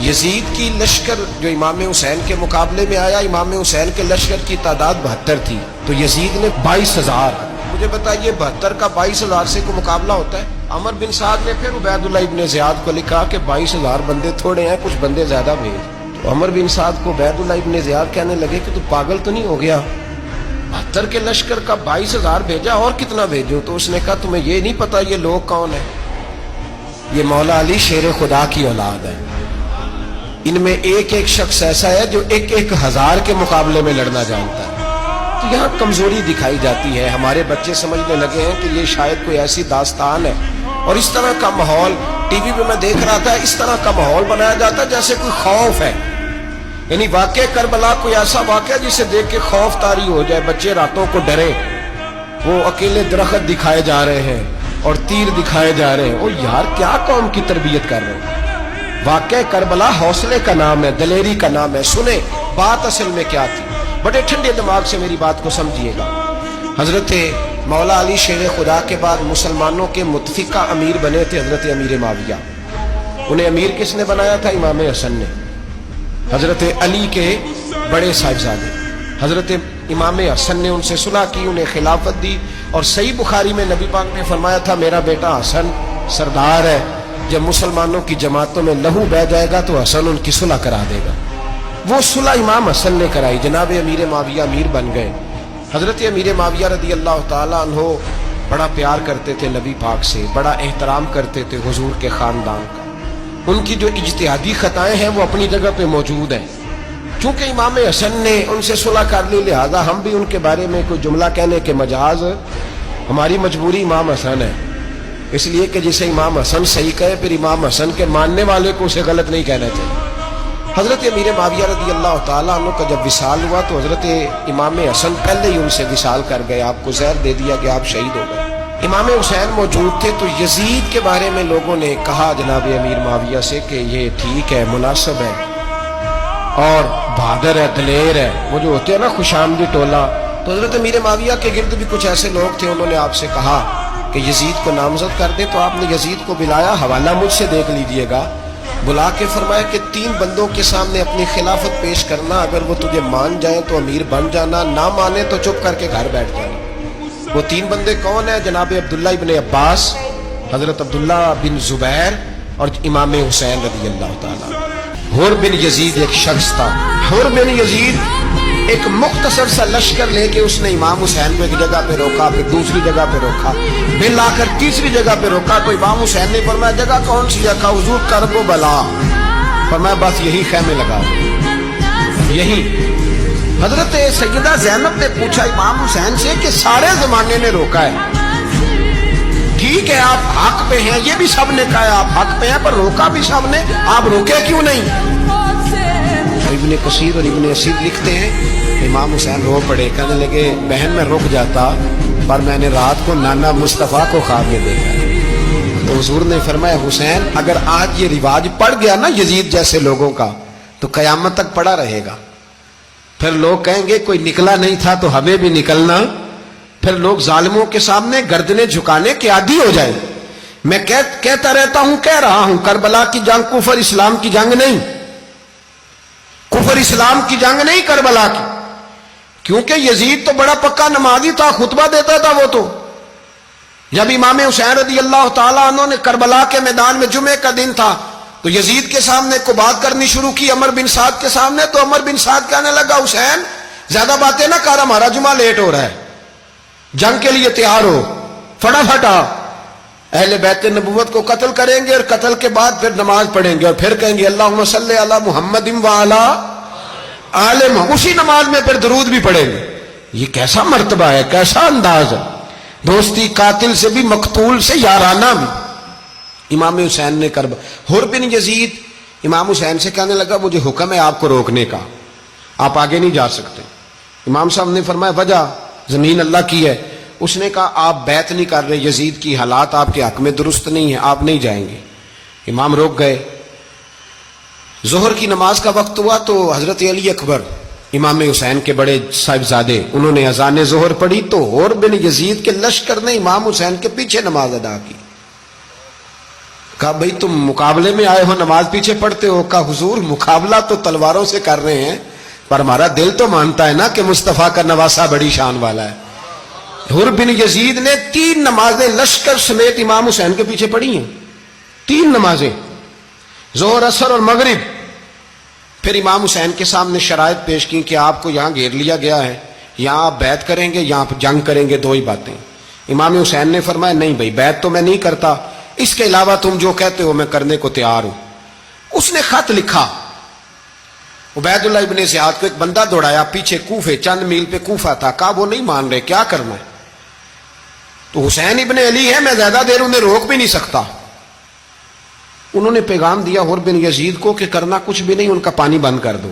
یزید کی لشکر جو امام حسین کے مقابلے میں آیا، امام حسین کے لشکر کی تعداد 72 تھی، تو یزید نے 22,000. مجھے بتائیے 72 کا 22,000 سے کوئی مقابلہ ہوتا ہے؟ عمر بن سعد نے پھر عبید اللہ ابن زیاد کو لکھا کہ 22,000 بندے تھوڑے ہیں، کچھ بندے زیادہ بھیج. تو عمر بن سعد کو عبید اللہ ابن زیاد کہنے لگے کہ تو پاگل تو نہیں ہو گیا، 72 کے لشکر کا 22,000 بھیجا، اور کتنا بھیجو؟ تو اس نے کہا تمہیں یہ نہیں پتا یہ لوگ کون ہیں؟ یہ مولا علی شیر خدا کی اولاد ہے. ان میں ایک ایک شخص ایسا ہے جو 1,000 کے مقابلے میں لڑنا جانتا ہے. تو یہاں کمزوری دکھائی جاتی ہے. ہمارے بچے سمجھنے لگے ہیں کہ یہ شاید کوئی ایسی داستان ہے، اور اس طرح کا ماحول ٹی وی پہ میں دیکھ رہا تھا، اس طرح کا ماحول بنایا جاتا ہے جیسے کوئی خوف ہے. یعنی واقع کربلا کوئی ایسا واقعہ جسے دیکھ کے خوف طاری ہو جائے، بچے راتوں کو ڈرے. وہ اکیلے درخت دکھائے جا رہے ہیں اور تیر دکھائے جا رہے ہیں. وہ یار کیا قوم کی تربیت کر رہے ہیں؟ واقع کربلا حوصلے کا نام ہے، دلیری کا نام ہے. سنیں بات اصل میں کیا تھی، بڑے ٹھنڈے دماغ سے میری بات کو سمجھیے گا. حضرت مولا علی شیر خدا کے بعد مسلمانوں کے متفقہ امیر بنے تھے حضرت امیر معاویہ. انہیں امیر کس نے بنایا تھا؟ امام حسن نے، حضرت علی کے بڑے صاحبزادے. حضرت امام حسن نے ان سے صلح کی، انہیں خلافت دی. اور صحیح بخاری میں نبی پاک نے فرمایا تھا میرا بیٹا حسن سردار ہے، جب مسلمانوں کی جماعتوں میں لہو بہ جائے گا تو حسن ان کی صلح کرا دے گا. وہ صلح امام حسن نے کرائی، جناب امیر معاویہ امیر بن گئے. حضرت امیر معاویہ رضی اللہ تعالیٰ عنہ بڑا پیار کرتے تھے نبی پاک سے، بڑا احترام کرتے تھے حضور کے خاندان کا. ان کی جو اجتہادی خطائیں ہیں وہ اپنی جگہ پہ موجود ہیں. چونکہ امام حسن نے ان سے صلح کر لی، لہذا ہم بھی ان کے بارے میں کوئی جملہ کہنے کے مجاز ہماری مجبوری امام حسن ہے. اس لیے کہ جسے امام حسن صحیح کہے پھر امام حسن کے ماننے والے کو اسے غلط نہیں کہنا چاہیے. حضرت امیر معاویہ رضی اللہ تعالیٰ عنہ کا جب وصال ہوا تو حضرت امام حسن پہلے ہی ان سے وصال کر گئے، آپ کو زہر دے دیا کہ آپ شہید ہو گئے. امام حسین موجود تھے تو یزید کے بارے میں لوگوں نے کہا جناب امیر معاویہ سے کہ یہ ٹھیک ہے، مناسب ہے اور بہادر ہے، دلیر ہے، وہ جو ہوتے ہیں نا خوش آمدی ٹولہ. تو حضرت امیر معاویہ کے گرد بھی کچھ ایسے لوگ تھے، انہوں نے آپ سے کہا کہ یزید کو نامزد کر دے. تو آپ نے یزید کو بلایا، حوالہ مجھ سے دیکھ لیجئے گا. بلا کے فرمایا کہ 3 بندوں کے سامنے اپنی خلافت پیش کرنا، اگر وہ تجھے مان جائیں تو امیر بن جانا، نہ مانے تو چپ کر کے گھر بیٹھ جانا. وہ 3 بندے کون ہیں؟ جناب عبداللہ ابن عباس، حضرت عبداللہ بن زبیر اور امام حسین رضی اللہ تعالیٰ. حر بن یزید ایک شخص تھا. حر بن یزید ایک مختصر سا لشکر لے کے اس نے امام حسین کو ایک جگہ پہ روکا، پھر دوسری جگہ پہ روکا، پھر لا کر تیسری جگہ پہ روکا. تو امام حسین نے فرمایا جگہ کون سی؟ رکھا حضور کرب و بلا. فرمایا بس یہی خیمے لگا یہی. حضرت سیدہ زینب نے پوچھا امام حسین سے کہ سارے زمانے نے روکا ہے، ٹھیک ہے آپ حق پہ ہیں، یہ بھی سب نے کہا آپ حق پہ ہیں، پر روکا بھی سب نے، آپ روکے کیوں نہیں؟ ابن کثیر اور ابن اسیر لکھتے ہیں امام حسین رو پڑے، کہنے لگے بہن میں رک جاتا پر میں نے رات کو نانا مصطفیٰ کو خواب میں دیکھا. تو حضور نے فرمایا حسین اگر آج یہ رواج پڑ گیا نا یزید جیسے لوگوں کا تو قیامت تک پڑا رہے گا. پھر لوگ کہیں گے کوئی نکلا نہیں تھا تو ہمیں بھی نکلنا. پھر لوگ ظالموں کے سامنے گردنیں جھکانے کے عادی ہو جائیں. میں کہتا رہتا ہوں، کہہ رہا ہوں، کربلا کی جنگ کفر اسلام کی جنگ نہیں، کفر اسلام کی جنگ نہیں کربلا کی. کیونکہ یزید تو بڑا پکا نمازی تھا، خطبہ دیتا تھا. وہ تو جب امام حسین رضی اللہ تعالیٰ عنہ نے کربلا کے میدان میں جمعے کا دن تھا تو یزید کے سامنے کو بات کرنی شروع کی عمر بن سعد کے سامنے. تو عمر بن سعد کہنے لگا حسین زیادہ باتیں نہ کر، ہمارا جمعہ لیٹ ہو رہا ہے، جنگ کے لیے تیار ہو، فٹافٹ آ. اہل بیت نبوت کو قتل کریں گے اور قتل کے بعد پھر نماز پڑھیں گے اور پھر کہیں گے اللہم صلی علی محمد وعلی آل محمد، اسی نماز میں پھر درود بھی پڑھیں گے. یہ کیسا مرتبہ ہے، کیسا انداز ہے. دوستی قاتل سے بھی، مقتول سے یارانہ بھی. امام حسین نے حر بن یزید امام حسین سے کہنے لگا مجھے حکم ہے آپ کو روکنے کا، آپ آگے نہیں جا سکتے. امام صاحب نے فرمایا وجہ؟ زمین اللہ کی ہے. اس نے کہا آپ بیعت نہیں کر رہے، یزید کی حالات آپ کے حق میں درست نہیں ہیں، آپ نہیں جائیں گے. امام روک گئے. ظہر کی نماز کا وقت ہوا تو حضرت علی اکبر امام حسین کے بڑے صاحبزادے انہوں نے اذان ظہر پڑھی تو حر بن یزید کے لشکر نے امام حسین کے پیچھے نماز ادا کی. کہا بھئی تم مقابلے میں آئے ہو نماز پیچھے پڑھتے ہو؟ کہا حضور مقابلہ تو تلواروں سے کر رہے ہیں پر ہمارا دل تو مانتا ہے نا کہ مصطفیٰ کا نواسہ بڑی شان والا ہے۔ حر بن یزید نے 3 نمازیں لشکر سمیت امام حسین کے پیچھے پڑھی ہیں، 3 نمازیں، ظہر اثر اور مغرب۔ پھر امام حسین کے سامنے شرائط پیش کی کہ آپ کو یہاں گھیر لیا گیا ہے، یہاں آپ بیعت کریں گے، یہاں جنگ کریں گے، 2 ہی باتیں۔ امام حسین نے فرمایا نہیں بھائی بیعت تو میں نہیں کرتا، اس کے علاوہ تم جو کہتے ہو میں کرنے کو تیار ہوں۔ اس نے خط لکھا، عبید اللہ ابن زیاد کو ایک بندہ دوڑایا پیچھے کوفے، چند میل پہ کوفہ تھا، کہا وہ نہیں مان رہے، کیا کرنا ہے؟ تو حسین ابن علی ہے، میں زیادہ دیر انہیں روک بھی نہیں سکتا۔ انہوں نے پیغام دیا حر بن یزید کو کہ کرنا کچھ بھی نہیں، ان کا پانی بند کر دو،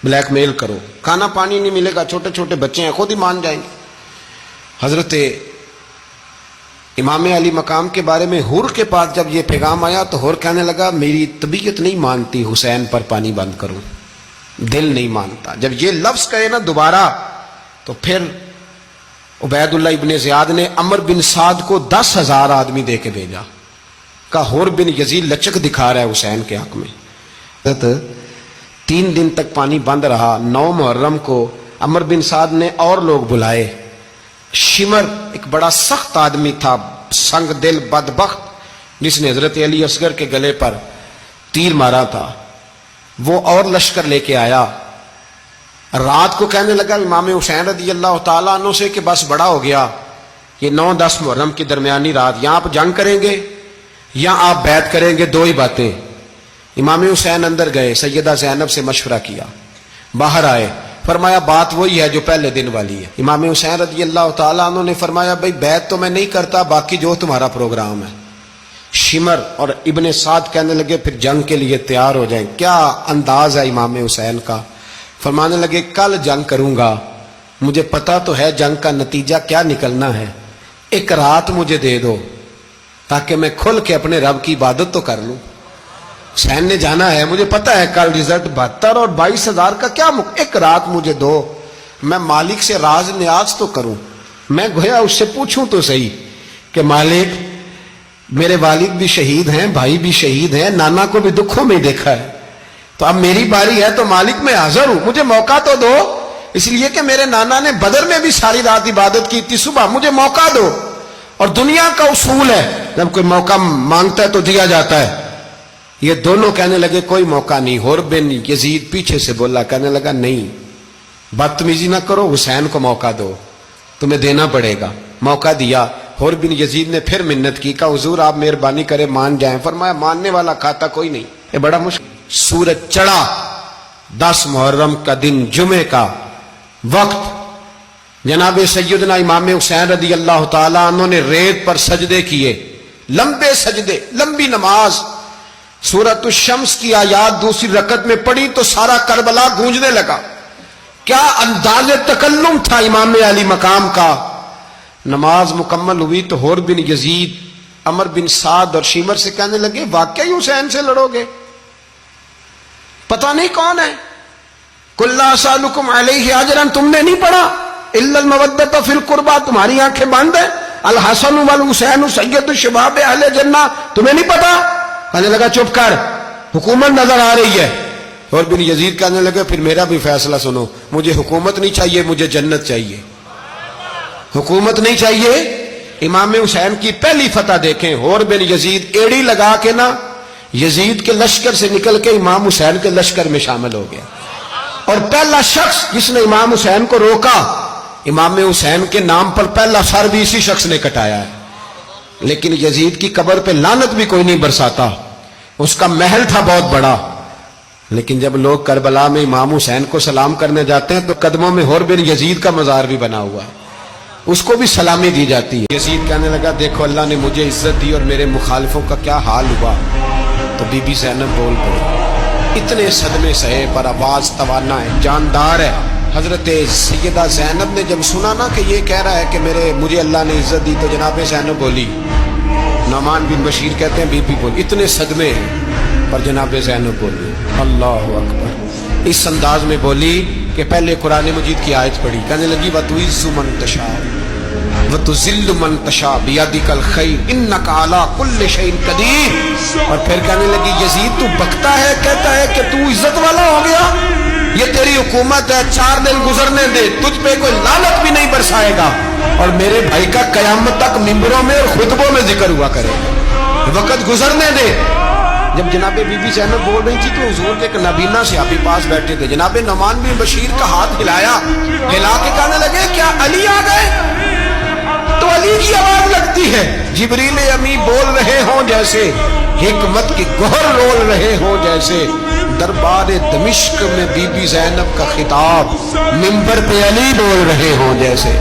بلیک میل کرو، کھانا پانی نہیں ملے گا، چھوٹے چھوٹے بچے ہیں خود ہی مان جائیں گے۔ حضرت امام علی مقام کے بارے میں حر کے پاس جب یہ پیغام آیا تو حر کہنے لگا میری طبیعت نہیں مانتی حسین پر پانی بند کروں، دل نہیں مانتا۔ جب یہ لفظ کہے نا دوبارہ تو پھر عبید اللہ ابن زیاد نے عمر بن سعد کو 10,000 آدمی دے کے بھیجا، کہا حر بن یزید لچک دکھا رہا ہے حسین کے حق میں۔ 3 دن تک پانی بند رہا۔ 9 محرم کو عمر بن سعد نے اور لوگ بلائے۔ شمر ایک بڑا سخت آدمی تھا، سنگ دل بدبخت، جس نے حضرت علی اصغر کے گلے پر تیر مارا تھا، وہ اور لشکر لے کے آیا۔ رات کو کہنے لگا امام حسین رضی اللہ تعالیٰ عنہ سے کہ بس بڑا ہو گیا، یہ 9-10 محرم کی درمیانی رات، یہاں آپ جنگ کریں گے یا آپ بیعت کریں گے، 2 ہی باتیں۔ امام حسین اندر گئے، سیدہ زینب سے مشورہ کیا، باہر آئے، فرمایا بات وہی ہے جو پہلے دن والی ہے۔ امام حسین رضی اللہ تعالیٰ عنہ نے فرمایا بھائی بیعت تو میں نہیں کرتا، باقی جو تمہارا پروگرام ہے۔ شمر اور ابن سعد کہنے لگے پھر جنگ کے لیے تیار ہو جائیں۔ کیا انداز ہے امام حسین کا، فرمانے لگے کل جنگ کروں گا، مجھے پتا تو ہے جنگ کا نتیجہ کیا نکلنا ہے، 1 رات مجھے دے دو تاکہ میں کھل کے اپنے رب کی عبادت تو کر لوں۔ حسین نے جانا ہے، مجھے پتا ہے کل رزلٹ 72 اور 22,000 کا کیا 1 رات مجھے دو، میں مالک سے راز نیاز تو کروں، میں گویا اس سے پوچھوں تو صحیح کہ مالک میرے والد بھی شہید ہیں، بھائی بھی شہید ہیں، نانا کو بھی دکھوں میں دیکھا ہے، تو اب میری باری ہے تو مالک میں حاضر ہوں، مجھے موقع تو دو، اس لیے کہ میرے نانا نے بدر میں بھی ساری رات عبادت کی تھی، صبح مجھے موقع دو۔ اور دنیا کا اصول ہے جب کوئی موقع مانگتا ہے تو دیا جاتا ہے۔ یہ دونوں کہنے لگے کوئی موقع نہیں۔ حر بن یزید پیچھے سے بولا، کہنے لگا نہیں بدتمیزی نہ کرو، حسین کو موقع دو، تمہیں دینا پڑے گا۔ موقع دیا۔ حر بن یزید نے پھر منت کی، کہا حضور آپ مہربانی کرے مان جائیں۔ فرمایا ماننے والا کھاتا کوئی نہیں، یہ بڑا مشکل۔ سورج چڑھا، 10 محرم کا دن، جمعے کا وقت، جناب سیدنا امام حسین رضی اللہ تعالیٰ عنہ نے ریت پر سجدے کیے، لمبے سجدے، لمبی نماز۔ سورۃ الشمس کی آیات دوسری رکعت میں پڑھی تو سارا کربلا گونجنے لگا۔ کیا انداز تکلم تھا امام علی مقام کا۔ نماز مکمل ہوئی تو حر بن یزید عمر بن سعد اور شمر سے کہنے لگے واقعی حسین سے لڑو گے؟ پتہ نہیں کون ہے۔ قل لا اسألکم علیہ اجرا، تم نے نہیں پڑھا؟ الا المودۃ فی القربى، تمہاری آنکھیں بند ہیں۔ الحسن والحسین سید الشباب اہل جنہ، تمہیں نہیں پتا؟ کہنے لگا چپ کر، حکومت نظر آ رہی ہے۔ اور بن یزید کہنے لگے پھر میرا بھی فیصلہ سنو، مجھے حکومت نہیں چاہیے، مجھے جنت چاہیے۔ حکومت نہیں چاہیے۔ امام حسین کی پہلی فتح دیکھیں، حر بن یزید ایڑی لگا کے نا یزید کے لشکر سے نکل کے امام حسین کے لشکر میں شامل ہو گیا، اور پہلا شخص جس نے امام حسین کو روکا، امام حسین کے نام پر پہلا سر بھی اسی شخص نے کٹایا ہے۔ لیکن یزید کی قبر پہ لعنت بھی کوئی نہیں برساتا، اس کا محل تھا بہت بڑا، لیکن جب لوگ کربلا میں امام حسین کو سلام کرنے جاتے ہیں تو قدموں میں حر بن یزید کا مزار بھی بنا ہوا ہے، اس کو بھی سلامی دی جاتی ہے۔ یزید کہنے لگا دیکھو اللہ نے مجھے عزت دی اور میرے مخالفوں کا کیا حال ہوا۔ تو بی بی زینب بول پڑی، اتنے صدمے سہے پر آواز توانا ہے، جاندار ہے۔ حضرت سیدہ زینب نے جب سنا نا کہ یہ کہہ رہا ہے کہ مجھے اللہ نے عزت دی، تو جناب زینب بولی، نعمان بن بشیر کہتے ہیں بی بی بولی، اتنے صدمے ہیں پر جناب زینب بولی اللہ اکبر، اس انداز میں بولی کہ پہلے قرآن مجید کی آیت پڑھی، کہنے لگی وَتُعِزُّ مَن تَشَاءُ، وَتُذِلُّ مَن تَشَاءُ بِيَدِكَ الْخَيْرُ إِنَّكَ عَلَىٰ كُلِّ شَيْءٍ قَدِيرٌ۔ اور پھر کہنے لگی یزید تو بکتا ہے، کہتا ہے کہ تو عزت والا ہو گیا، یہ تیری حکومت ہے، 4 دن گزرنے دے، تجھ پہ کوئی لعنت بھی نہیں برسائے گا، اور میرے بھائی کا قیامت تک ممبروں میں اور خطبوں میں ذکر ہوا کرے، وقت گزرنے دے۔ جب جناب بی بی زینب بول رہی تھی تو حضور کے ایک نابینا صحابی پاس بیٹھے تھے، جناب نعمان بن بشیر کا ہاتھ ہلایا، ہلا کے کہنے لگے کیا علی آ گئے؟ تو علی کی آواز لگتی ہے، جبریل امی بول رہے ہوں جیسے، حکمت کی گوہر رول رہے ہوں جیسے، دربار دمشق میں بی بی زینب کا خطاب، منبر پہ علی بول رہے ہوں جیسے۔